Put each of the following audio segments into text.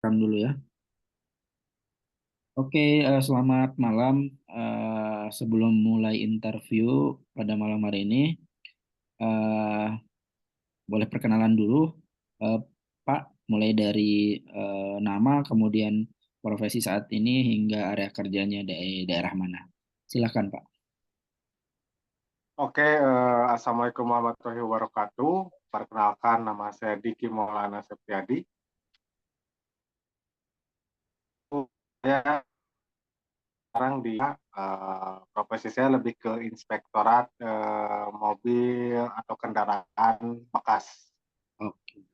Rekam dulu ya. Oke, selamat malam. Sebelum mulai interview pada malam hari ini, eh, boleh perkenalan dulu, eh, Pak, mulai dari nama, kemudian profesi saat ini hingga area kerjanya di daerah mana. Silakan, Pak. Oke, Assalamualaikum warahmatullahi wabarakatuh. Perkenalkan, nama saya Diki Maulana Septiadi. Saya sekarang di profesi saya lebih ke inspektorat mobil atau kendaraan bekas. Oke,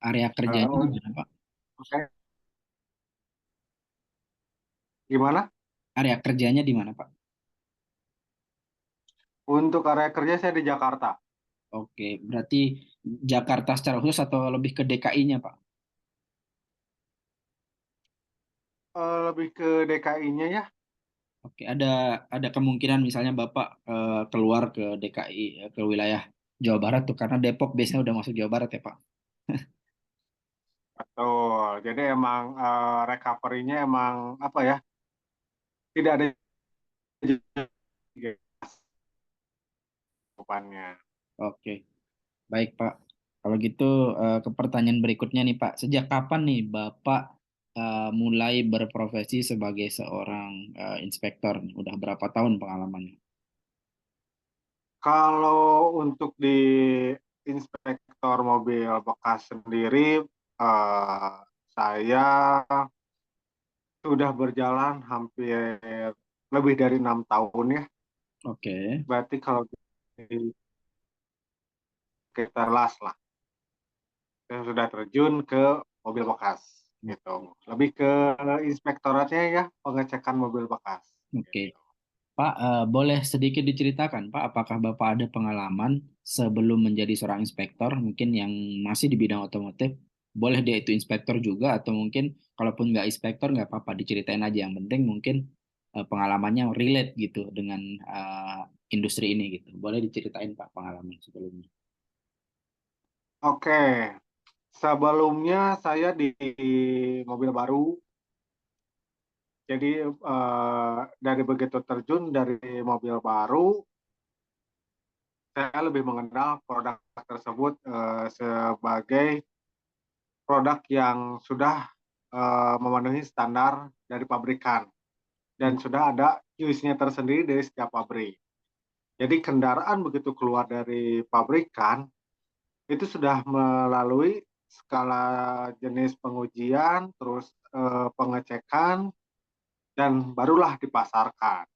area kerjanya di mana, Pak? Oke, gimana? Area kerjanya di mana, Pak? Untuk area kerja saya di Jakarta. Oke, berarti Jakarta secara khusus atau lebih ke DKI-nya, Pak? Lebih ke DKI-nya ya. Oke, ada kemungkinan misalnya Bapak keluar ke DKI, ke wilayah Jawa Barat tuh karena Depok biasanya udah masuk Jawa Barat ya, Pak. Betul. Jadi emang recovery-nya emang apa ya? Tidak ada jawabannya. Oke, baik Pak. Kalau gitu ke pertanyaan berikutnya nih Pak. Sejak kapan nih Bapak mulai berprofesi sebagai seorang inspektor? Udah berapa tahun pengalamannya? Kalau untuk di inspektor mobil bekas sendiri, saya sudah berjalan hampir lebih dari 6 tahun ya. Oke. Berarti kalau di sekitar las lah, saya sudah terjun ke mobil bekas gitu. Lebih ke inspektoratnya ya, pengecekan mobil bekas. Oke. Pak, boleh sedikit diceritakan, Pak, apakah Bapak ada pengalaman sebelum menjadi seorang inspektor, mungkin yang masih di bidang otomotif, boleh dia itu inspektor juga, atau mungkin kalaupun nggak inspektor, nggak apa-apa, diceritain aja. Yang penting mungkin pengalamannya relate gitu dengan industri ini gitu. Boleh diceritain, Pak, pengalaman sebelumnya. Oke, sebelumnya saya di mobil baru. Jadi dari begitu terjun dari mobil baru, saya lebih mengenal produk tersebut sebagai produk yang sudah memenuhi standar dari pabrikan dan sudah ada QC-nya tersendiri dari setiap pabrik. Jadi kendaraan begitu keluar dari pabrikan itu sudah melalui skala jenis pengujian, terus pengecekan dan barulah dipasarkan.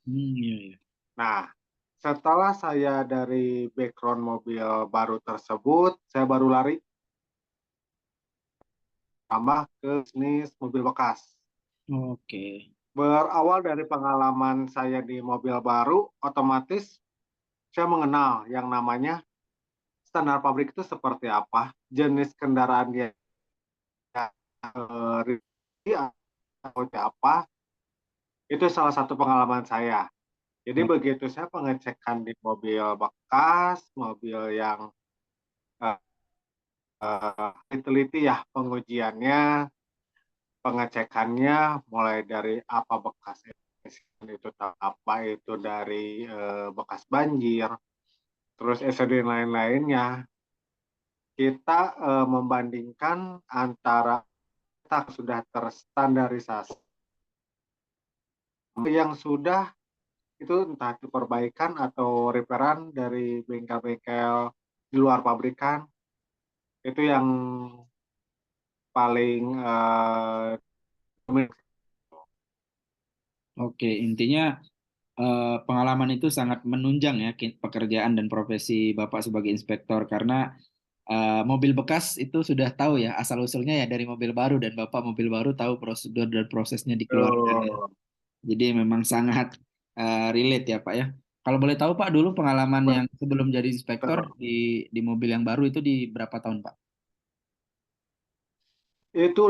Iya, iya. Nah, setelah saya dari background mobil baru tersebut, saya baru lari tambah ke bisnis mobil bekas. Oke. Berawal dari pengalaman saya di mobil baru, otomatis saya mengenal yang namanya standar pabrik itu seperti apa, jenis kendaraan yang seperti apa, itu salah satu pengalaman saya. Jadi Oh, begitu saya pengecekan di mobil bekas, mobil yang diteliti ya pengujiannya, pengecekannya mulai dari apa bekas itu apa itu dari bekas banjir, terus SOD dan lain-lainnya. Kita membandingkan antara kita sudah terstandarisasi yang sudah itu entah itu perbaikan atau repairan dari bengkel-bengkel di luar pabrikan itu yang paling oke, intinya pengalaman itu sangat menunjang ya pekerjaan dan profesi Bapak sebagai inspektor karena mobil bekas itu sudah tahu ya asal-usulnya ya dari mobil baru dan Bapak mobil baru tahu prosedur dan prosesnya dikeluarkan ya. Jadi memang sangat relate ya Pak ya. Kalau boleh tahu Pak dulu pengalaman yang sebelum jadi inspektor di mobil yang baru itu di berapa tahun Pak? itu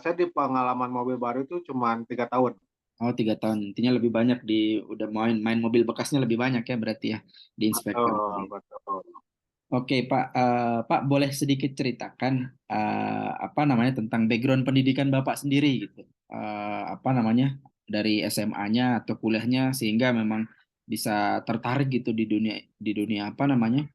saya di pengalaman mobil baru itu cuma 3 tahun. Oh 3 tahun. Intinya lebih banyak udah main main mobil bekasnya lebih banyak ya berarti ya di inspektor. Betul, betul. Oke, Pak. Pak, boleh sedikit ceritakan apa namanya tentang background pendidikan Bapak sendiri gitu. Apa namanya dari SMA-nya atau kuliahnya sehingga memang bisa tertarik gitu di dunia apa namanya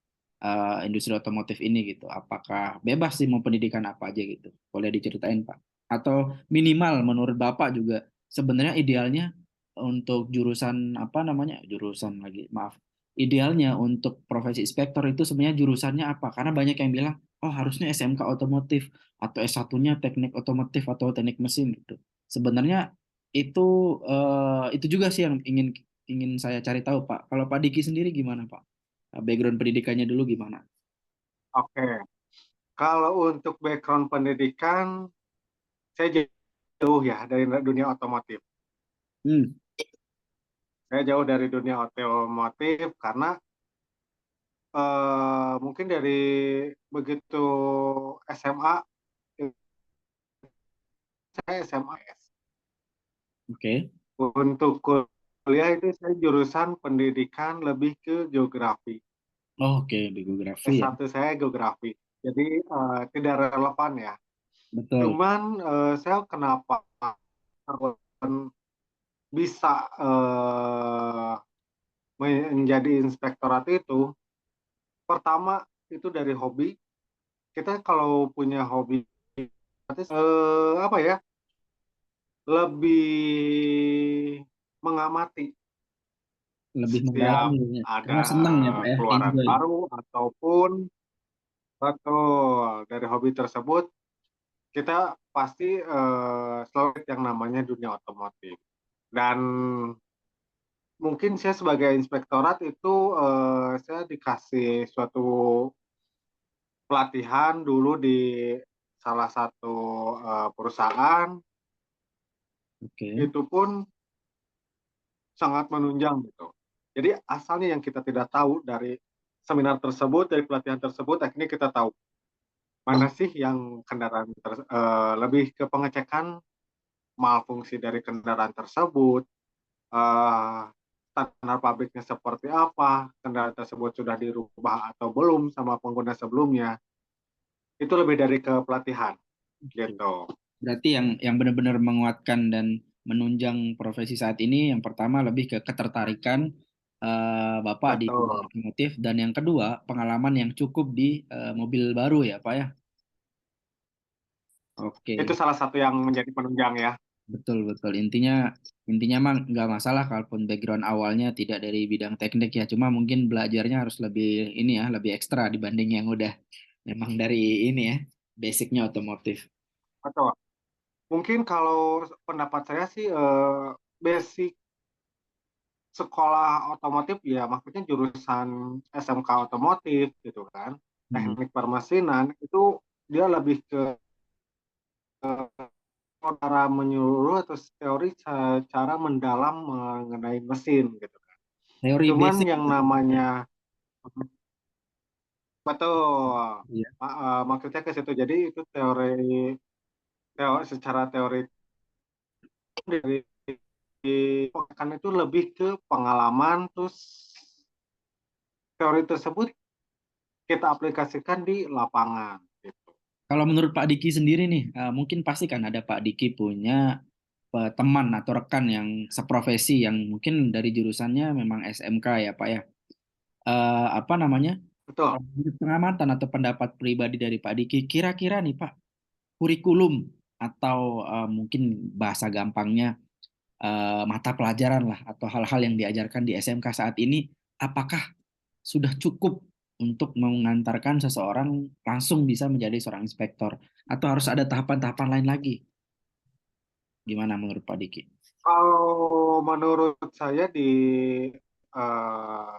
industri otomotif ini gitu. Apakah bebas sih mau pendidikan apa aja gitu? Boleh diceritain, Pak? Atau minimal menurut Bapak juga sebenarnya idealnya untuk jurusan apa namanya jurusan lagi maaf idealnya untuk profesi inspektor itu sebenarnya jurusannya apa? Karena banyak yang bilang, oh harusnya SMK otomotif atau S1-nya teknik otomotif atau teknik mesin gitu. Sebenarnya itu itu juga sih yang ingin ingin saya cari tahu, Pak. Kalau Pak Diki sendiri gimana, Pak? Background pendidikannya dulu gimana? Oke, kalau untuk background pendidikan, saya jauh ya dari dunia otomotif. Hmm, Saya jauh dari dunia otomotif karena mungkin dari begitu SMA, saya SMA. oke. Untuk kuliah itu saya jurusan pendidikan lebih ke geografi. Oh, oke, di geografi ya. S1 saya geografi. Jadi tidak relevan ya. Betul. Cuman saya kenapa bisa menjadi inspektorat itu, pertama itu dari hobi. Kita kalau punya hobi, apa ya, lebih mengamati Lebih setiap mendalami ya. Karena ada senang ya, Pak ya. keluaran Enjoy. baru ataupun betul dari hobi tersebut kita pasti selalu yang namanya dunia otomotif. Dan mungkin saya sebagai inspektorat itu saya dikasih suatu pelatihan dulu di salah satu perusahaan, Oke. itu pun sangat menunjang gitu. Jadi asalnya yang kita tidak tahu dari seminar tersebut, dari pelatihan tersebut, akhirnya kita tahu Oh, mana sih yang kendaraan lebih ke pengecekan malfungsi dari kendaraan tersebut, eh, standar pabriknya seperti apa, kendaraan tersebut sudah dirubah atau belum sama pengguna sebelumnya, itu lebih dari ke pelatihan oke. gitu. Berarti yang benar-benar menguatkan dan menunjang profesi saat ini yang pertama lebih ke ketertarikan Bapak di dunia Betul. otomotif dan yang kedua pengalaman yang cukup di mobil baru ya Pak ya. Itu Oke, salah satu yang menjadi penunjang ya. betul betul. Intinya intinya mah nggak masalah kalaupun background awalnya tidak dari bidang teknik ya. Cuma mungkin belajarnya harus lebih ini ya, lebih ekstra dibanding yang udah memang dari ini ya, basicnya otomotif. Betul. Mungkin kalau pendapat saya sih basic sekolah otomotif ya maksudnya jurusan SMK otomotif gitu kan. Hmm. Teknik permesinan itu dia lebih ke cara menyeluruh atau teori cara mendalam mengenai mesin gitu kan. Teori Cuman basic. yang namanya betul Iya. maksudnya ke situ. Jadi itu teori secara teori dari kan itu lebih ke pengalaman terus teori tersebut kita aplikasikan di lapangan gitu. Kalau menurut Pak Diki sendiri nih, mungkin pasti kan ada Pak Diki punya teman atau rekan yang seprofesi yang mungkin dari jurusannya memang SMK ya Pak ya. Apa namanya? Betul. Menurut pengamatan atau pendapat pribadi dari Pak Diki, kira-kira nih Pak, kurikulum atau mungkin bahasa gampangnya mata pelajaran lah atau hal-hal yang diajarkan di SMK saat ini, apakah sudah cukup untuk mengantarkan seseorang langsung bisa menjadi seorang inspektor atau harus ada tahapan-tahapan lain lagi? Gimana menurut Pak Diki? Kalau menurut saya di eh,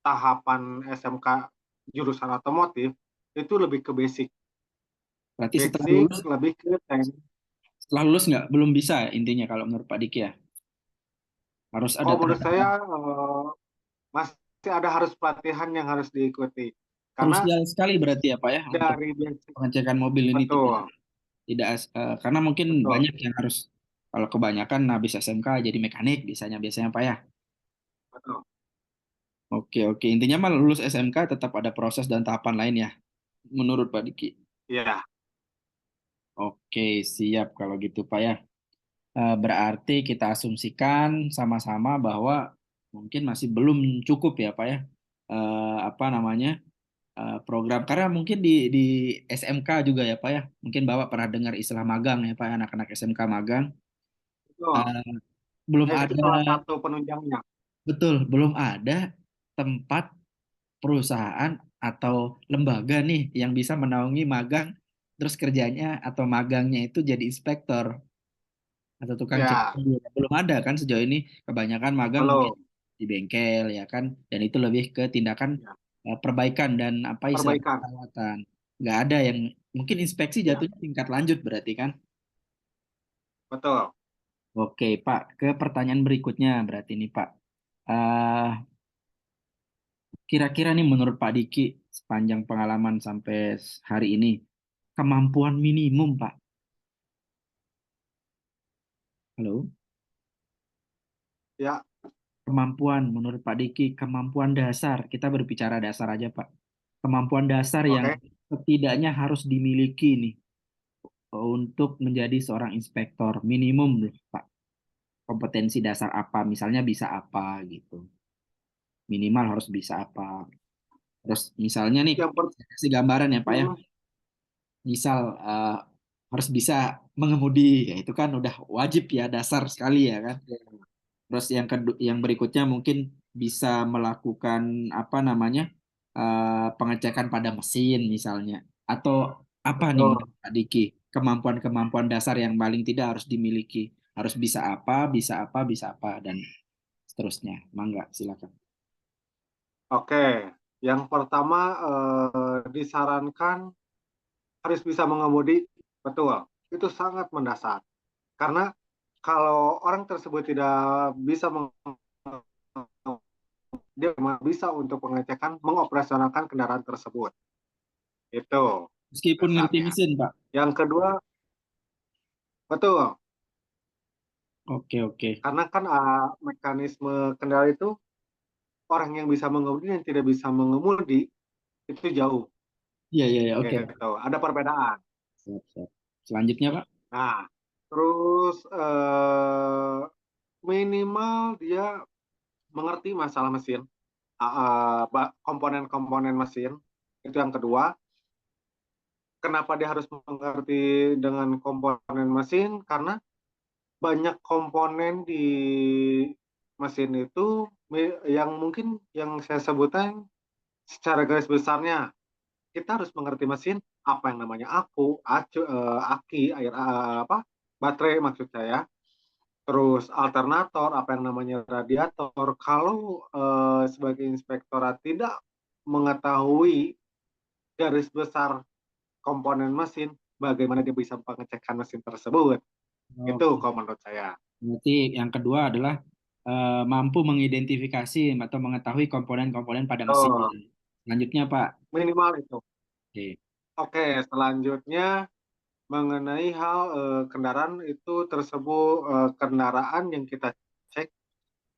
tahapan SMK jurusan otomotif itu lebih ke basic. Berarti Basic lebih ke teknik. setelah lulus nggak belum bisa ya, intinya kalau menurut Pak Diki ya harus ada Kalau menurut saya tahapan masih ada harus pelatihan yang harus diikuti. Karena krusial sekali berarti ya Pak ya untuk dari basic pengecekan mobil ini tidak betul, tidak karena mungkin betul, banyak yang harus kalau kebanyakan habis SMK jadi mekanik biasanya biasanya Pak ya. betul. Oke, oke. Intinya mah lulus SMK tetap ada proses dan tahapan lain ya, menurut Pak Diki. Ya, Oke, siap kalau gitu Pak ya. Berarti kita asumsikan sama-sama bahwa mungkin masih belum cukup ya Pak ya. Apa namanya, program karena mungkin di SMK juga ya Pak ya. Mungkin Bapak pernah dengar istilah magang ya Pak ya, anak-anak SMK magang. betul. Eh, belum Itu ada, salah satu penunjangnya. betul, belum ada tempat perusahaan atau lembaga nih yang bisa menaungi magang terus kerjanya atau magangnya itu jadi inspektor atau tukang cek Ya, mobil. Belum ada kan sejauh ini, kebanyakan magang mungkin belum. di bengkel ya kan, dan itu lebih ke tindakan Ya, perbaikan dan apa istilah perbaikan. perawatan. Nggak ada yang mungkin inspeksi Ya, jatuhnya tingkat lanjut berarti kan. betul. Oke Pak, ke pertanyaan berikutnya berarti nih Pak. Eh, Kira-kira nih menurut Pak Diki sepanjang pengalaman sampai hari ini, kemampuan minimum Pak. Halo? Ya, Kemampuan menurut Pak Diki, kemampuan dasar. Kita berbicara dasar aja Pak. Kemampuan dasar yang oke. setidaknya harus dimiliki nih untuk menjadi seorang inspektor. Minimum loh Pak. Kompetensi dasar apa? Misalnya bisa apa gitu. Minimal harus bisa apa. Terus misalnya nih, Yang per, saya kasih gambaran ya Pak ya. hmm, Misal harus bisa mengemudi, ya itu kan udah wajib ya, dasar sekali ya kan. ya, Terus yang berikutnya mungkin bisa melakukan apa namanya, pengecekan pada mesin misalnya, atau apa nih betul. menurut Pak Diki, kemampuan-kemampuan dasar yang paling tidak harus dimiliki, harus bisa apa, bisa apa, bisa apa, dan seterusnya. Mangga, silakan. Oke. Yang pertama disarankan harus bisa mengemudi. Betul. Itu sangat mendasar. Karena kalau orang tersebut tidak bisa dia bisa untuk pengecekan mengoperasionalkan kendaraan tersebut. Itu Meskipun ngerti dasarnya. mesin, Pak. Yang kedua, betul. Oke, oke. Karena kan mekanisme kendaraan itu orang yang bisa mengemudi dan tidak bisa mengemudi itu jauh. Iya, iya, iya, oke. Gitu. Ada perbedaan. Siap, siap. Selanjutnya, Pak. Nah, terus minimal dia mengerti masalah mesin, komponen-komponen mesin. Itu yang kedua. Kenapa dia harus mengerti dengan komponen mesin? Karena banyak komponen di mesin itu yang mungkin yang saya sebutkan secara garis besarnya kita harus mengerti mesin apa yang namanya aki, air apa baterai maksud saya, terus alternator, apa yang namanya radiator. Kalau sebagai inspektorat tidak mengetahui garis besar komponen mesin, bagaimana dia bisa pengecekan mesin tersebut? Itu Oke. kalau menurut saya. Berarti yang kedua adalah mampu mengidentifikasi atau mengetahui komponen-komponen pada mesin. Oh, Selanjutnya, Pak. minimal itu. Oke. Oke, selanjutnya mengenai hal kendaraan itu tersebut kendaraan yang kita cek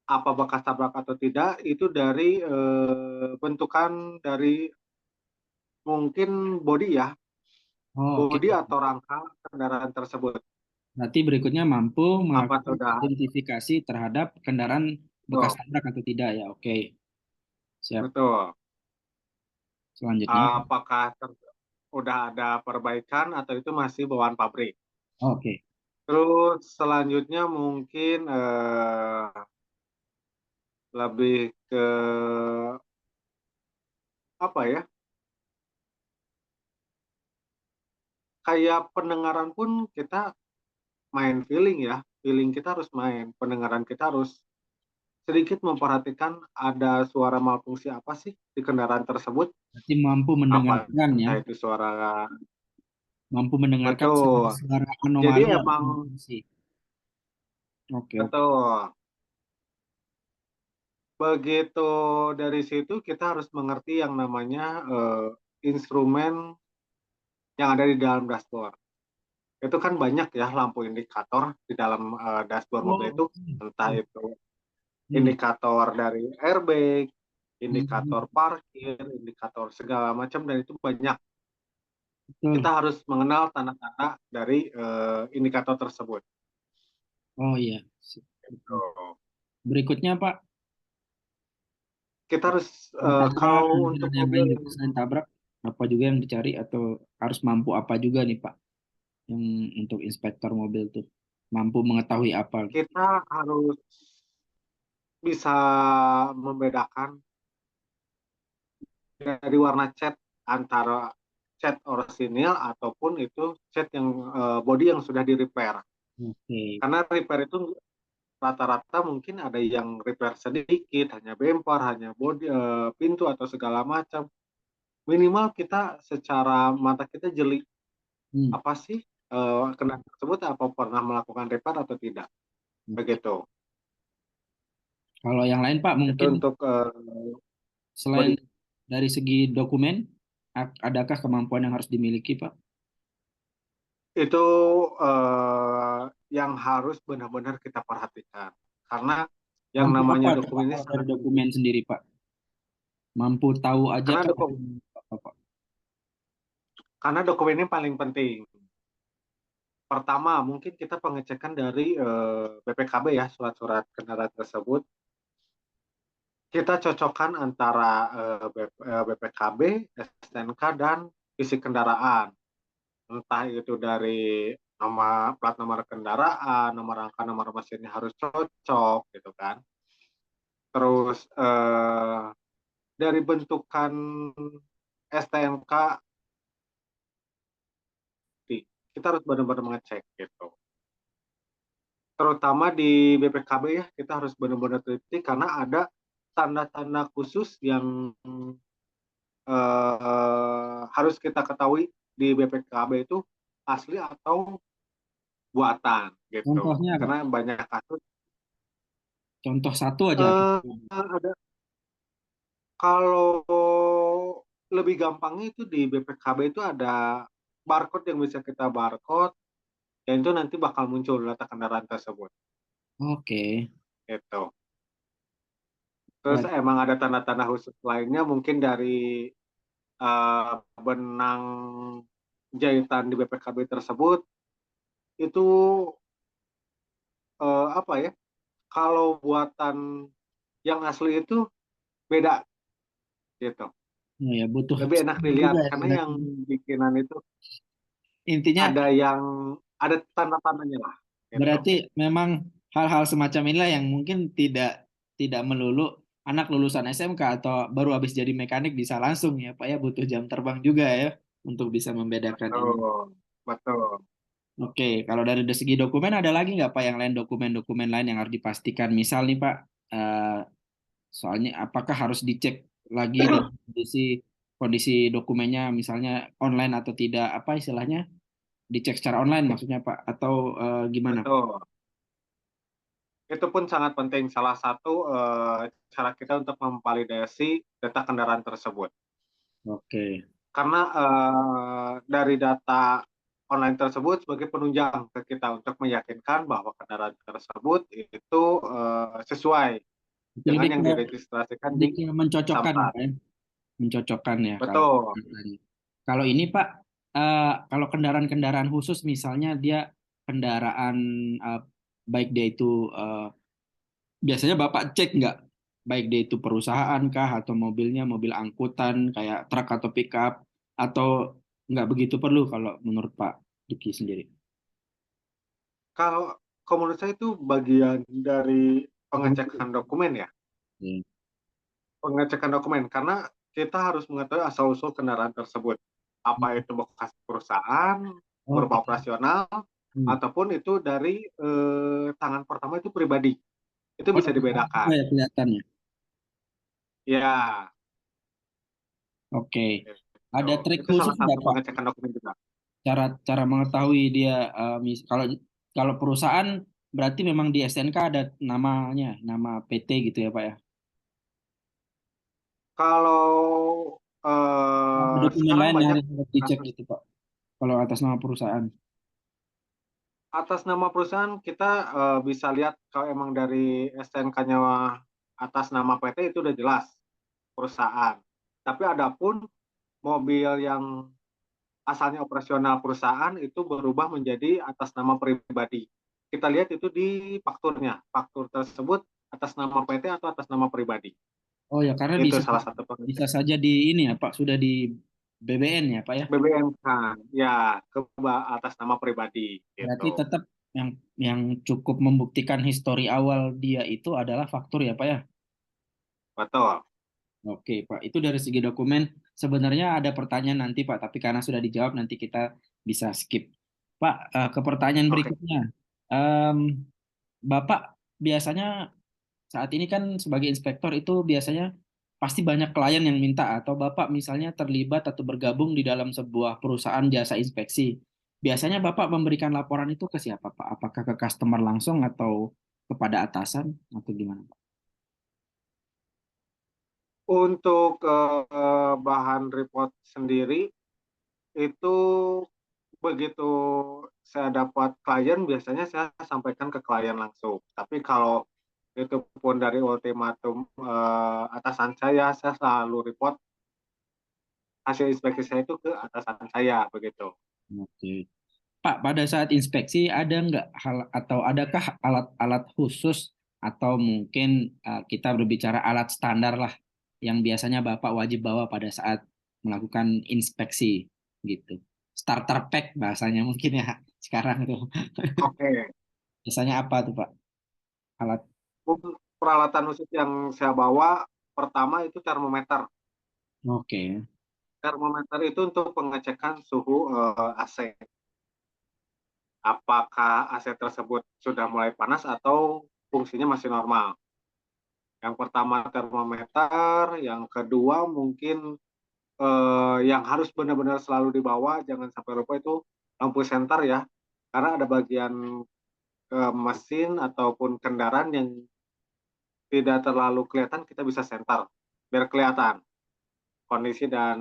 apa bekas tabrak atau tidak itu dari bentukan dari mungkin bodi ya, Oh, oke. bodi atau rangka kendaraan tersebut. Berarti berikutnya mampu Apa melakukan sudah identifikasi terhadap kendaraan bekas betul, tabrak atau tidak ya. Oke. Siap. betul. Selanjutnya. Apakah udah ada perbaikan atau itu masih bawaan pabrik? Oke. Terus selanjutnya mungkin lebih ke apa ya? Kayak pendengaran pun kita main feeling ya. Feeling kita harus main. Pendengaran kita harus sedikit memperhatikan ada suara malfungsi apa sih di kendaraan tersebut. Berarti mampu Apa mendengarkan ya. entah itu suara Mampu mendengarkan betul. suara Jadi anomali atau emang malfunksi. Oke, oke. betul. Begitu dari situ kita harus mengerti yang namanya instrumen yang ada di dalam dashboard. Itu kan banyak ya lampu indikator di dalam dashboard mobil Oh, itu, oke. entah itu Hmm. indikator dari airbag, indikator parkir, indikator segala macam, dan itu banyak. Kita Betul. harus mengenal tanda-tanda dari indikator tersebut. Oh iya. Gitu. Berikutnya Pak, Kita harus tabrak kalau dan untuk yang lain mobil juga selain tabrak, apa juga yang dicari atau harus mampu apa juga nih Pak, yang untuk inspektor mobil tuh mampu mengetahui apa gitu. kita harus bisa membedakan dari warna cat antara cat orisinil ataupun itu cat yang body yang sudah di repair. Oke. Karena repair itu rata-rata mungkin ada yang repair sedikit, hanya bemper, hanya body, pintu atau segala macam. Minimal kita secara mata kita jeli, Hmm. apa sih kendaraan tersebut, apa pernah melakukan repair atau tidak. Oke. Begitu. Kalau yang lain Pak, Itu mungkin untuk selain body. dari segi dokumen, adakah kemampuan yang harus dimiliki Pak? Itu yang harus benar-benar kita perhatikan. Karena yang Mampu apa namanya tuh Pak dokumen ini kalau dari sangat dokumen penting. sendiri Pak? Mampu tahu aja Karena kah? dokumen, Apa, Pak? karena dokumen ini paling penting. Pertama, mungkin kita pengecekan dari BPKB ya, surat-surat kendaraan tersebut. Kita cocokkan antara BPKB, STNK, dan isi kendaraan. Entah itu dari nama plat nomor kendaraan, nomor rangka, nomor mesinnya harus cocok gitu kan. Terus dari bentukan STNK, kita harus benar-benar mengecek gitu. Terutama di BPKB ya, kita harus benar-benar teliti karena ada tanda-tanda khusus yang harus kita ketahui di BPKB itu asli atau buatan gitu. Contohnya Pak? Karena banyak kasus Contoh satu aja. ada, kalau lebih gampangnya itu di BPKB itu ada barcode yang bisa kita barcode, dan itu nanti bakal muncul data kendaraan tersebut Oke. gitu. Terus Berarti emang ada tanda-tanda khusus lainnya mungkin dari benang jahitan di BPKB tersebut itu apa ya? Kalau buatan yang asli itu beda gitu. oh ya butuh Lebih enak skill dilihat juga ya karena berarti. yang bikinan itu Intinya ada yang ada tanda-tandanya lah gitu. berarti memang hal-hal semacam inilah yang mungkin tidak tidak melulu anak lulusan SMK atau baru habis jadi mekanik bisa langsung ya Pak ya, butuh jam terbang juga ya untuk bisa membedakan ini. Betul, betul. Oke, kalau dari segi dokumen ada lagi nggak Pak yang lain, dokumen-dokumen lain yang harus dipastikan? Misal nih Pak, soalnya apakah harus dicek lagi dengan kondisi kondisi dokumennya, misalnya online atau tidak, apa istilahnya, dicek secara online maksudnya Pak, atau gimana Pak? Betul. Itu pun sangat penting. Salah satu cara kita untuk memvalidasi data kendaraan tersebut. Oke. Karena dari data online tersebut sebagai penunjang ke kita untuk meyakinkan bahwa kendaraan tersebut itu sesuai Itu dengan lebih yang ke diregistrasikan lebih di ke mencocokkan ya Samsat. Pak ya? Mencocokkan ya kalau Betul. katanya. Kalau ini Pak, kalau kendaraan-kendaraan khusus misalnya dia kendaraan, eh, baik dia itu, biasanya Bapak cek nggak, baik dia itu perusahaan kah atau mobilnya mobil angkutan kayak truk atau pickup, atau nggak begitu perlu kalau menurut Pak Diki sendiri? Kalau menurut saya itu bagian dari Otomotif. pengecekan dokumen ya. Oke. Pengecekan dokumen karena kita harus mengetahui asal-usul kendaraan tersebut. Apa itu bekas perusahaan, berupa Oke. operasional, Hmm. ataupun itu dari tangan pertama itu pribadi. Itu Oh, bisa juga dibedakan. ya kelihatannya. Ya, Oke. itu. Ada trik Itu khusus salah nggak satu Pak, pengecekan dokumen juga. cara cara mengetahui dia, kalau kalau perusahaan berarti memang di STNK ada namanya, nama PT gitu ya Pak ya? Kalau Ada dokumen sekarang lain yang banyak harus dicek kasus gitu Pak, kalau atas nama perusahaan. atas nama perusahaan kita bisa lihat kalau emang dari STNK-nya atas nama PT itu udah jelas perusahaan. Tapi adapun mobil yang asalnya operasional perusahaan itu berubah menjadi atas nama pribadi. Kita lihat itu di fakturnya. Faktur tersebut atas nama PT atau atas nama pribadi. Oh ya, karena Itu bisa salah satu bisa pengecekan. saja di ini ya Pak, sudah di BBN ya Pak ya. BBMK, ya, atas nama pribadi Berarti gitu. tetap yang cukup membuktikan histori awal dia itu adalah faktur ya Pak ya. Betul. Oke Pak, itu dari segi dokumen sebenarnya ada pertanyaan nanti Pak, tapi karena sudah dijawab nanti kita bisa skip. Pak, ke pertanyaan Oke. berikutnya. Em, Bapak biasanya saat ini kan sebagai inspektor itu biasanya pasti banyak klien yang minta atau Bapak misalnya terlibat atau bergabung di dalam sebuah perusahaan jasa inspeksi. Biasanya Bapak memberikan laporan itu ke siapa Pak? Apakah ke customer langsung atau kepada atasan atau gimana Pak? Untuk bahan report sendiri itu begitu saya dapat klien biasanya saya sampaikan ke klien langsung. Tapi kalau itu pun dari ultimatum atasan saya selalu report hasil inspeksi saya itu ke atasan saya begitu. Oke. Pak, pada saat inspeksi ada nggak hal atau adakah alat-alat khusus atau mungkin kita berbicara alat standar lah yang biasanya Bapak wajib bawa pada saat melakukan inspeksi gitu. Starter pack bahasanya mungkin ya sekarang tuh. Oke. Biasanya apa tuh Pak? Alat. Untuk peralatan khusus yang saya bawa pertama itu termometer. Oke. Termometer itu untuk pengecekan suhu AC. Apakah AC tersebut sudah mulai panas atau fungsinya masih normal. Yang pertama termometer, yang kedua mungkin yang harus benar-benar selalu dibawa, jangan sampai lupa itu lampu senter ya, karena ada bagian mesin ataupun kendaraan yang tidak terlalu kelihatan, kita bisa senter biar kelihatan kondisi dan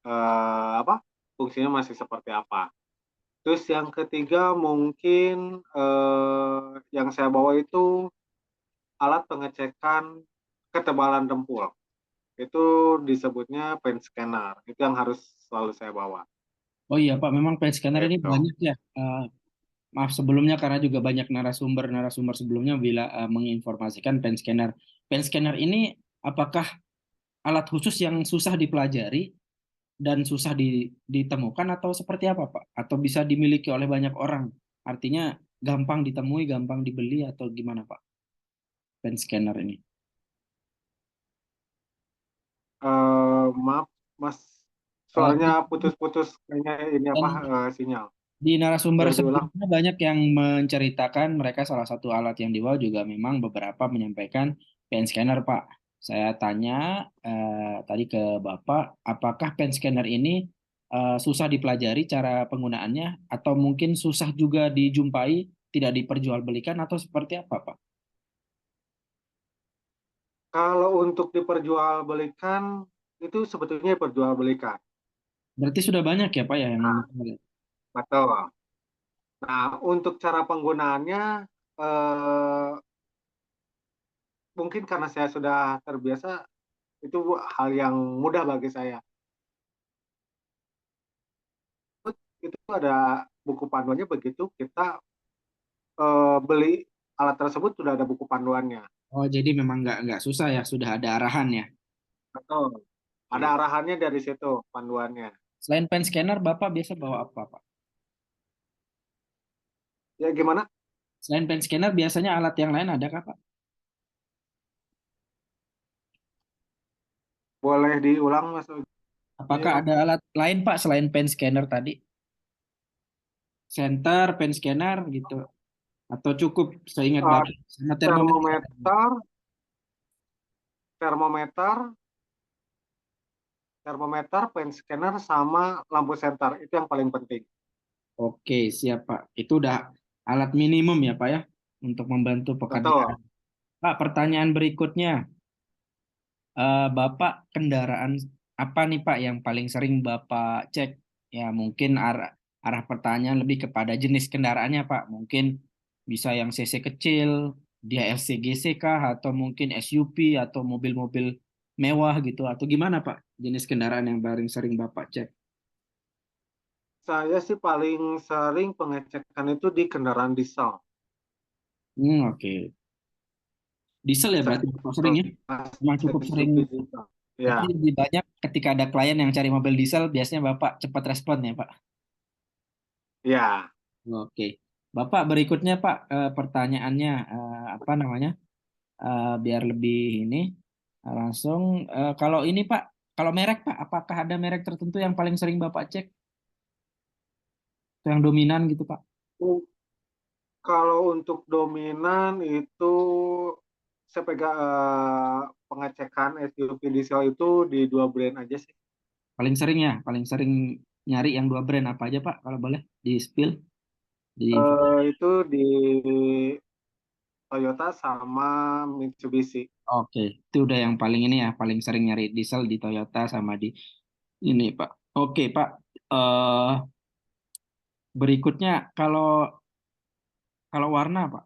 apa fungsinya masih seperti apa. Terus yang ketiga mungkin yang saya bawa itu alat pengecekan ketebalan dempul. Itu disebutnya pen scanner. Itu yang harus selalu saya bawa. Oh iya Pak, memang pen scanner ini Itu. banyak ya. Maaf sebelumnya karena juga banyak narasumber sebelumnya bila menginformasikan pen scanner. Pen scanner ini apakah alat khusus yang susah dipelajari dan susah ditemukan atau seperti apa, Pak? Atau bisa dimiliki oleh banyak orang? Artinya gampang ditemui, gampang dibeli atau gimana, Pak? Pen scanner ini. Maaf, Mas. Eh, Soalnya di, putus-putus kayaknya ini apa dan sinyal. di narasumber Boleh diulang? sebelumnya banyak yang menceritakan mereka salah satu alat yang dibawa juga memang beberapa menyampaikan pen scanner, Pak. Saya tanya tadi ke Bapak, apakah pen scanner ini susah dipelajari cara penggunaannya atau mungkin susah juga dijumpai, tidak diperjualbelikan atau seperti apa, Pak? Kalau untuk diperjualbelikan, itu sebetulnya diperjualbelikan. Berarti sudah banyak ya, Pak ya yang Nah, betul. Nah, untuk cara penggunaannya, eh, mungkin karena saya sudah terbiasa, itu hal yang mudah bagi saya. Itu ada buku panduannya begitu kita beli alat tersebut sudah ada buku panduannya. Oh, jadi memang nggak susah ya, sudah ada arahan ya. Betul. Ada Oke. arahannya dari situ panduannya. Selain pen scanner, Bapak biasa bawa apa, Pak? Ya gimana? Selain pen scanner, biasanya alat yang lain ada Pak? Boleh diulang Mas Apakah Uji? ada alat lain, Pak, selain pen scanner tadi? Center, pen scanner gitu. Atau cukup seingat Uh, Bapak sama termometer? termometer, termometer, termometer, pen scanner sama lampu senter itu yang paling penting. Oke, siap, Pak. Itu udah alat minimum ya, Pak ya, untuk membantu pekerjaan. Betul. Pak, pertanyaan berikutnya. Bapak kendaraan apa nih Pak yang paling sering Bapak cek? Ya mungkin arah pertanyaan lebih kepada jenis kendaraannya Pak. Mungkin bisa yang CC kecil, dia LCGC kah, atau mungkin SUV atau mobil-mobil mewah gitu atau gimana Pak? Jenis kendaraan yang paling sering Bapak cek? Saya sih paling sering pengecekan itu di kendaraan diesel. Oke. Diesel ya berarti Bapak sering ya? Memang cukup sering. Sensitif diesel. Berarti Ya, lebih banyak ketika ada klien yang cari mobil diesel, biasanya Bapak cepat respon ya Pak? ya. Oke. Bapak berikutnya Pak, pertanyaannya apa namanya? Biar lebih ini langsung kalau ini Pak, kalau merek Pak, apakah ada merek tertentu yang paling sering Bapak cek, yang dominan gitu Pak? Kalau untuk dominan itu saya pegang pengecekan SUV diesel itu di dua brand aja sih. Paling sering ya, paling sering nyari yang dua brand apa aja Pak, kalau boleh di spill, di info. Itu di Toyota sama Mitsubishi. Oke, itu udah yang paling ini ya, paling sering nyari diesel di Toyota sama di ini Pak. Oke Pak, eh berikutnya kalau kalau warna Pak,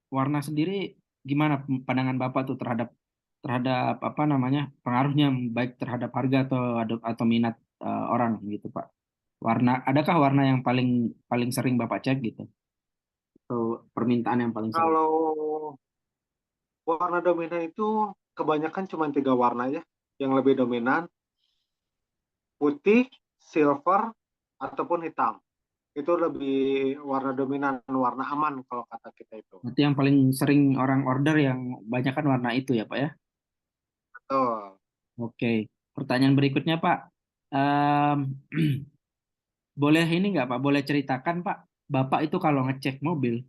warna sendiri gimana pandangan Bapak tuh terhadap terhadap apa namanya pengaruhnya baik terhadap harga atau minat orang gitu Pak. Warna, adakah warna yang paling paling sering Bapak cek gitu? Atau permintaan yang paling sering? Kalau warna dominan itu kebanyakan cuma tiga warna ya. Yang lebih dominan putih, silver, ataupun hitam. Itu lebih warna dominan, warna aman kalau kata kita itu. Berarti yang paling sering orang order yang banyak kan warna itu ya Pak ya? Betul. Oke. Pertanyaan berikutnya Pak. Em, boleh ini nggak Pak? Boleh ceritakan Pak, Bapak itu kalau ngecek mobil,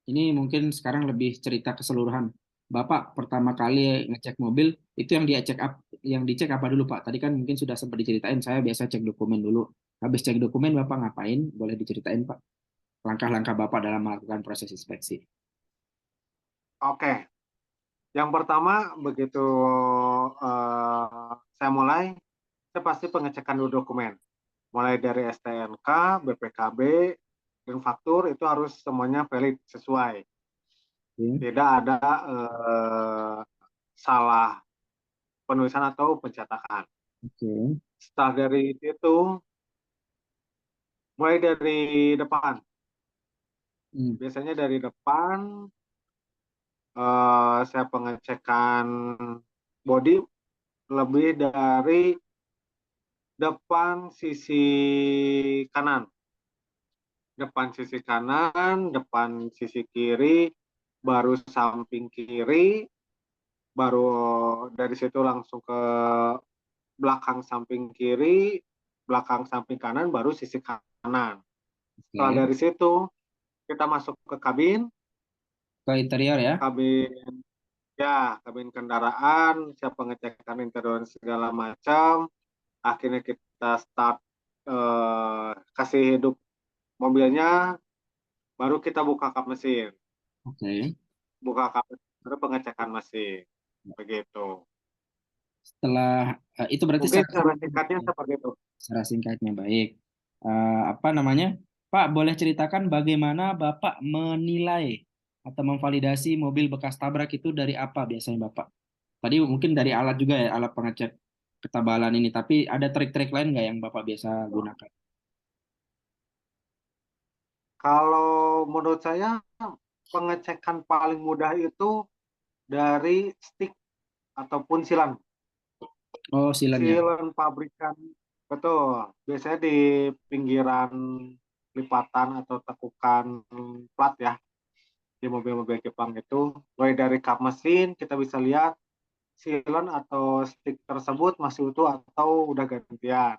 ini mungkin sekarang lebih cerita keseluruhan. Bapak pertama kali ngecek mobil, itu yang dicek apa dulu Pak? Tadi kan mungkin sudah sempat diceritain, saya biasa cek dokumen dulu. Habis cek dokumen Bapak ngapain? Boleh diceritain Pak? Langkah-langkah Bapak dalam melakukan proses inspeksi. Oke. Yang pertama, begitu saya mulai, saya pasti pengecekan dulu dokumen. Mulai dari STNK, BPKB, dan faktur itu harus semuanya valid, sesuai. Oke. Tidak ada salah penulisan atau pencetakan. Oke. Setelah dari itu, mulai dari depan. Hmm. Biasanya dari depan, saya pengecekan body lebih dari depan sisi kanan. Depan sisi kanan, depan sisi kiri, baru samping kiri, baru dari situ langsung ke belakang samping kiri, belakang samping kanan, baru sisi kanan. Setelah Oke. dari situ, kita masuk ke kabin, Ke interior ya. kabin ya, kabin kendaraan, siap pengecekan interior segala macam. Akhirnya kita start kasih hidup mobilnya, baru kita buka kap mesin. Oke. Buka kap mesin, baru pengecekan mesin. Begitu. Setelah itu berarti Mungkin secara cara singkatnya seperti itu. secara singkatnya baik. Apa namanya? Pak, boleh ceritakan bagaimana Bapak menilai atau memvalidasi mobil bekas tabrak itu dari apa biasanya Bapak? Tadi mungkin dari alat juga ya, alat pengecek ketebalan ini, tapi ada trik-trik lain nggak yang Bapak biasa gunakan? Kalau menurut saya, pengecekan paling mudah itu dari stick ataupun silan. Oh, silennya. Silan pabrikan, betul. Biasanya di pinggiran lipatan atau tekukan plat ya, di mobil-mobil Jepang itu. Mulai dari kap mesin, kita bisa lihat silan atau stick tersebut masih utuh atau udah gantian.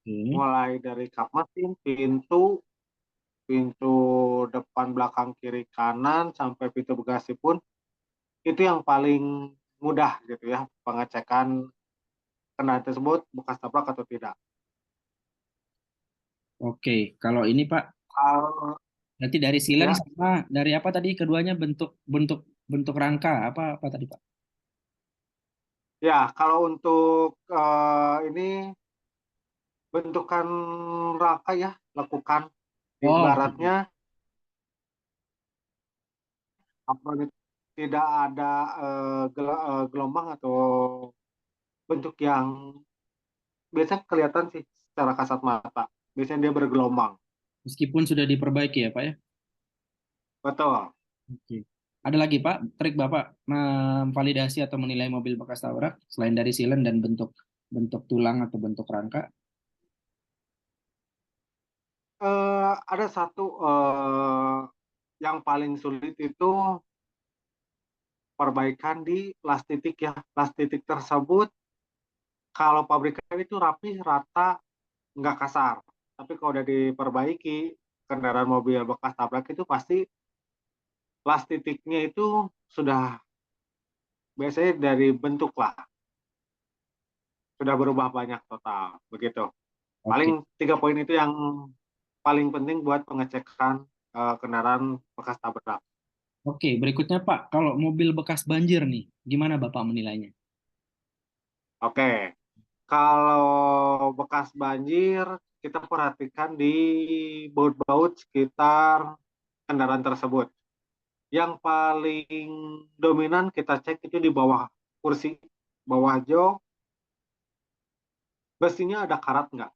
Oke. Mulai dari kap mesin, pintu, pintu depan, belakang, kiri, kanan, sampai pintu bagasi pun itu yang paling mudah gitu ya, pengecekan kendaraan tersebut bekas tabrak atau tidak. Oke, kalau ini Pak, Kalau berarti dari silen ya, sama dari apa tadi keduanya bentuk bentuk bentuk rangka apa apa tadi Pak? ya kalau untuk ini bentukan rangka ya, lakukan Oh, ibaratnya apa, tidak ada gelombang atau bentuk yang biasanya kelihatan sih secara kasat mata. Biasanya dia bergelombang. Meskipun sudah diperbaiki ya Pak ya. Betul. Oke. Ada lagi Pak, trik Bapak memvalidasi atau menilai mobil bekas tabrak selain dari silen dan bentuk bentuk tulang atau bentuk rangka? Ada satu yang paling sulit itu perbaikan di las titik ya. Las titik tersebut kalau pabrikan itu rapi, rata, nggak kasar. Tapi kalau udah diperbaiki, kendaraan mobil bekas tabrak itu pasti las titiknya itu sudah biasanya dari bentuk lah, sudah berubah banyak total, begitu. Oke. Paling 3 poin itu yang paling penting buat pengecekan kendaraan bekas tabrak. Oke, berikutnya Pak, kalau mobil bekas banjir nih, gimana Bapak menilainya? Oke, kalau bekas banjir, kita perhatikan di baut-baut sekitar kendaraan tersebut. Yang paling dominan kita cek itu di bawah kursi, bawah jok, besinya ada karat nggak?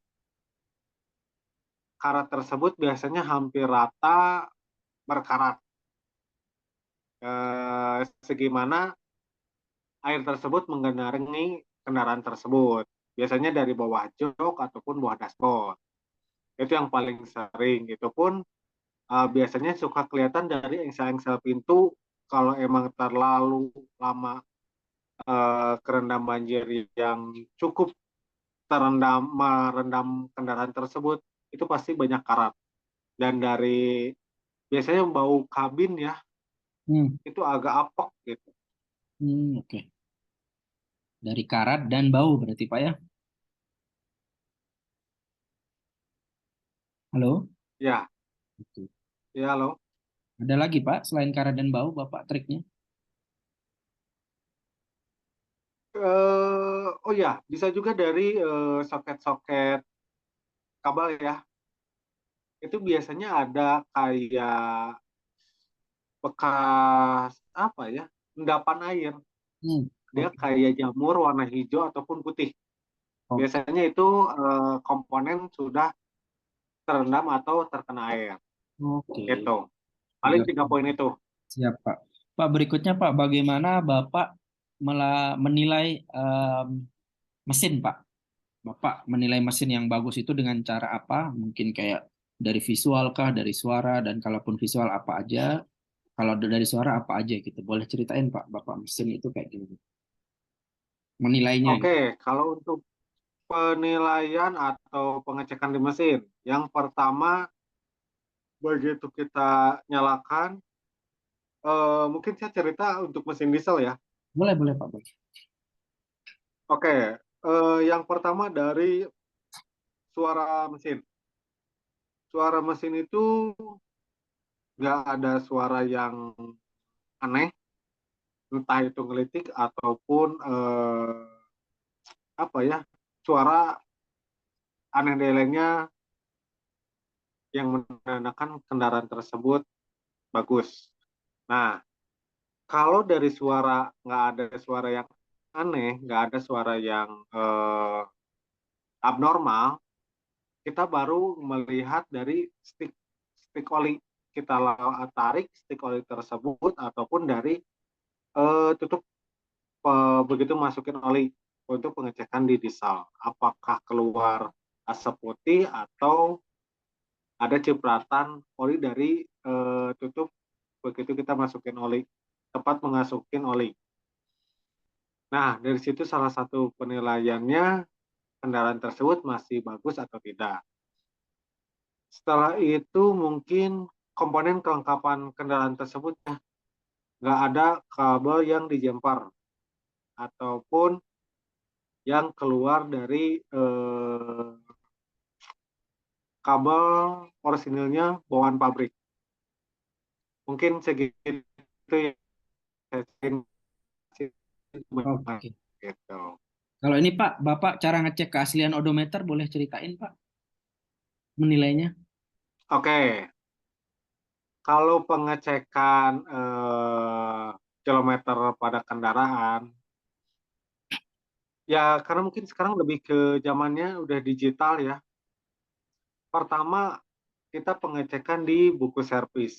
Karat tersebut biasanya hampir rata berkarat. Segimana air tersebut menggenangi kendaraan tersebut. Biasanya dari bawah jok ataupun bawah dashboard. Itu yang paling sering. Itu pun biasanya suka kelihatan dari engsel-engsel pintu kalau emang terlalu lama kerendam banjir yang cukup merendam kendaraan tersebut, itu pasti banyak karat. Dan dari biasanya bau kabin ya, Hmm, itu agak apek gitu. oke. Dari karat dan bau berarti Pak ya? Halo? Ya, Oke. ya loh. Ada lagi Pak, selain karat dan bau, Bapak triknya? Oh ya, bisa juga dari soket-soket kabel ya. Itu biasanya ada kayak bekas apa ya, endapan air. Hmm, Dia oke. kayak jamur warna hijau ataupun putih. Oke. Biasanya itu komponen sudah terendam atau terkena air. Oke. Gitu. Paling Jelas. 3 poin itu. Siap, Pak. Pak, berikutnya, Pak, bagaimana Bapak menilai mesin, Pak? Bapak menilai mesin yang bagus itu dengan cara apa? Mungkin kayak dari visual kah, dari suara, dan kalaupun visual apa aja, kalau dari suara apa aja gitu. Boleh ceritain, Pak, Bapak mesin itu kayak gimana? Menilainya gitu. Oke, kalau untuk penilaian atau pengecekan di mesin, yang pertama begitu kita nyalakan, mungkin saya cerita untuk mesin diesel ya. Boleh, boleh, Pak. Boleh. Oke, yang pertama dari suara mesin. Suara mesin itu nggak ada suara yang aneh, entah itu ngelitik ataupun apa ya, suara aneh lainnya yang menandakan kendaraan tersebut bagus. Nah, kalau dari suara nggak ada suara yang aneh, nggak ada suara yang abnormal, kita baru melihat dari stick stick oli. Kita tarik stick oli tersebut ataupun dari tutup begitu masukin oli untuk pengecekan di diesel. Apakah keluar asap putih atau ada cipratan oli dari tutup begitu kita masukin oli, tepat mengasukin oli. Nah, dari situ salah satu penilaiannya kendaraan tersebut masih bagus atau tidak. Setelah itu mungkin komponen kelengkapan kendaraan tersebut ya, nggak ada kabel yang dijempar ataupun yang keluar dari kabel orisinilnya bawaan pabrik. Mungkin segitu ya. Oke. Gitu. Kalau ini, Pak, Bapak cara ngecek keaslian odometer boleh ceritain, Pak, menilainya? Oke, kalau pengecekan kilometer pada kendaraan, Ya karena mungkin sekarang lebih ke zamannya udah digital ya. Pertama, kita pengecekan di buku servis.